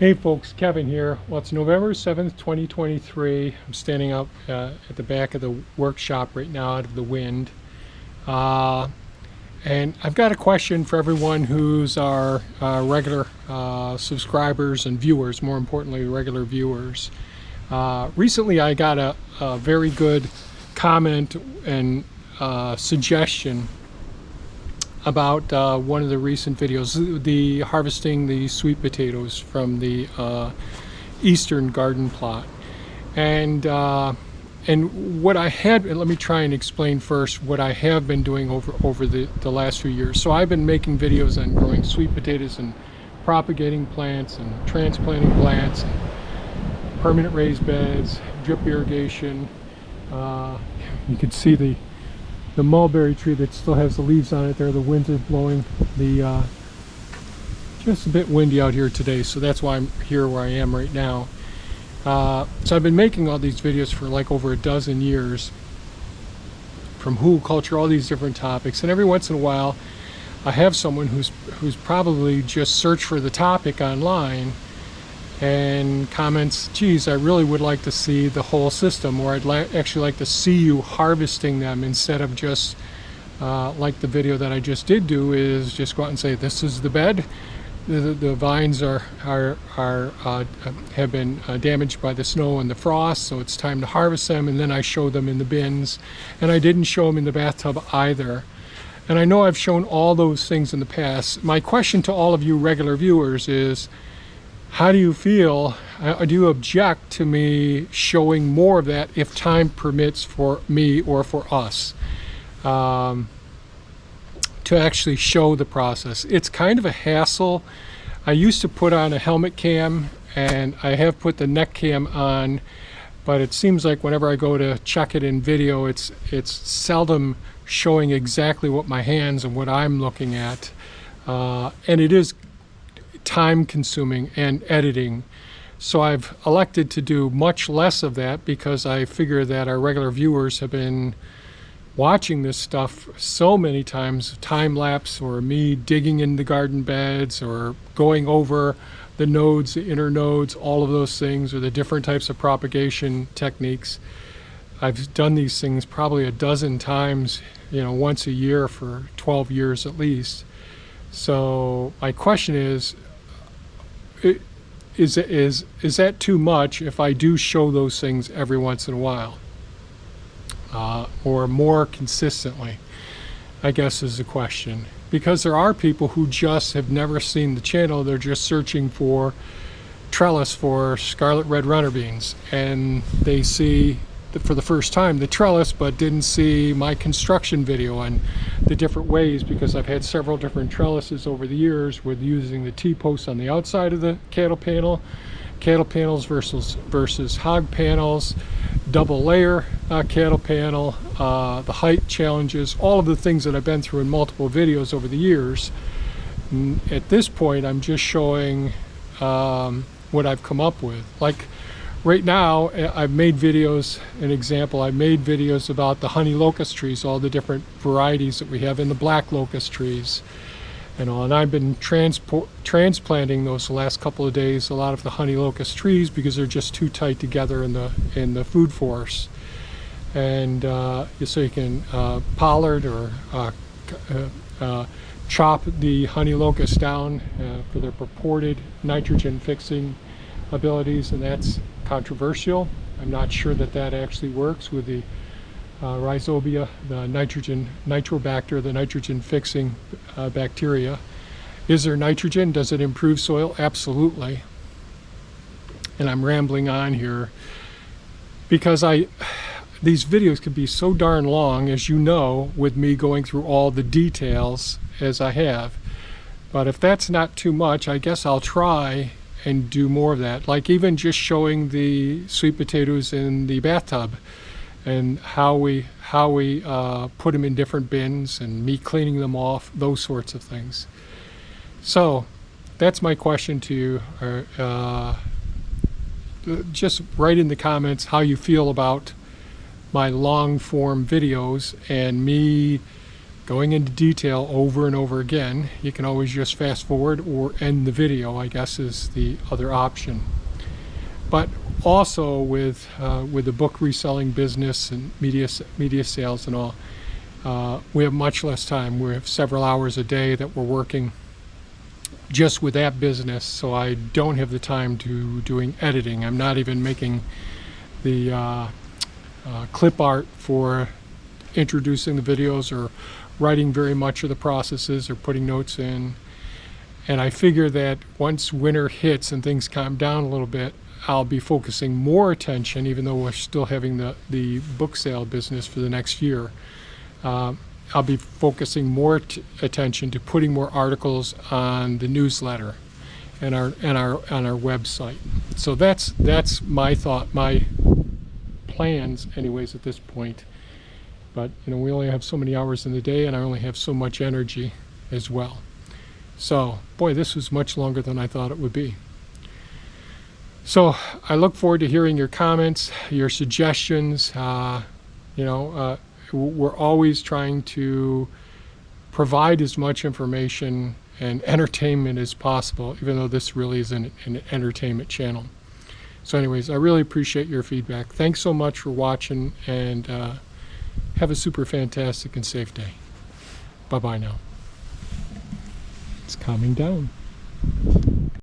Hey folks, Kevin here. Well, it's November 7th, 2023. I'm standing up at the back of the workshop right now out of the wind. Uh, and I've got a question for everyone who's our regular subscribers and viewers, more importantly, regular viewers. Recently, I got a very good comment and suggestion about one of the recent videos, the harvesting the sweet potatoes from the eastern garden plot. And what I had, let me try and explain first what I have been doing over the last few years. So I've been making videos on growing sweet potatoes and propagating plants and transplanting plants, and permanent raised beds, drip irrigation. You can see the mulberry tree that still has the leaves on it there. The winds are blowing. Just a bit windy out here today, so that's why I'm here where I am right now. So I've been making all these videos for like over a dozen years, from hugelkultur, all these different topics, and every once in a while I have someone who's probably just searched for the topic online and comments, geez, I really would like to see the whole system, or I'd actually like to see you harvesting them instead of just like the video that I just did do, is just go out and say, this is the bed. The vines have been damaged by the snow and the frost, so it's time to harvest them, and then I show them in the bins. And I didn't show them in the bathtub either. And I know I've shown all those things in the past. My question to all of you regular viewers is, how do you feel? Do you object to me showing more of that if time permits for me or for us to actually show the process? It's kind of a hassle. I used to put on a helmet cam, and I have put the neck cam on, but it seems like whenever I go to check it in video, it's seldom showing exactly what my hands and what I'm looking at, and it is time consuming and editing. So I've elected to do much less of that, because I figure that our regular viewers have been watching this stuff so many times, time lapse, or me digging in the garden beds, or going over the nodes, the inner nodes, all of those things, or the different types of propagation techniques. I've done these things probably a dozen times, once a year for 12 years at least. So my question is that too much if I do show those things every once in a while, or more consistently, I guess is the question. Because there are people who just have never seen the channel. They're just searching for trellis for scarlet red runner beans, and they see for the first time the trellis, but didn't see my construction video on the different ways, because I've had several different trellises over the years with using the T-posts on the outside of the cattle panels versus hog panels, double layer cattle panel, the height challenges, all of the things that I've been through in multiple videos over the years. At this point, I'm just showing what I've come up with. Like right now, I've made videos, an example, I made videos about the honey locust trees, all the different varieties that we have, in the black locust trees and all. And I've been transplanting those the last couple of days, a lot of the honey locust trees, because they're just too tight together in the food forest. And so you can pollard or chop the honey locust down for their purported nitrogen fixing abilities, and that's controversial. I'm not sure that actually works with the rhizobia, the nitrobacter, the nitrogen fixing bacteria. Is there nitrogen? Does it improve soil? Absolutely. And I'm rambling on here because these videos could be so darn long, as you know, with me going through all the details as I have. But if that's not too much, I guess I'll try and do more of that, like even just showing the sweet potatoes in the bathtub and how we put them in different bins, and me cleaning them off, those sorts of things. So that's my question to you. Just write in the comments how you feel about my long form videos and me going into detail over and over again. You can always just fast forward or end the video, I guess, is the other option. But also with the book reselling business and media sales and all, we have much less time. We have several hours a day that we're working just with that business, so I don't have the time to doing editing. I'm not even making the clip art for introducing the videos or writing very much of the processes or putting notes in. And I figure that once winter hits and things calm down a little bit, I'll be focusing more attention, even though we're still having the book sale business for the next year. I'll be focusing more attention to putting more articles on the newsletter and on our website. So that's my thought, my plans, anyways, at this point. But we only have so many hours in the day, and I only have so much energy as well. So, boy, this was much longer than I thought it would be. So I look forward to hearing your comments, your suggestions. We're always trying to provide as much information and entertainment as possible, even though this really is an entertainment channel. So anyways, I really appreciate your feedback. Thanks so much for watching, and have a super fantastic and safe day. Bye-bye now. It's calming down.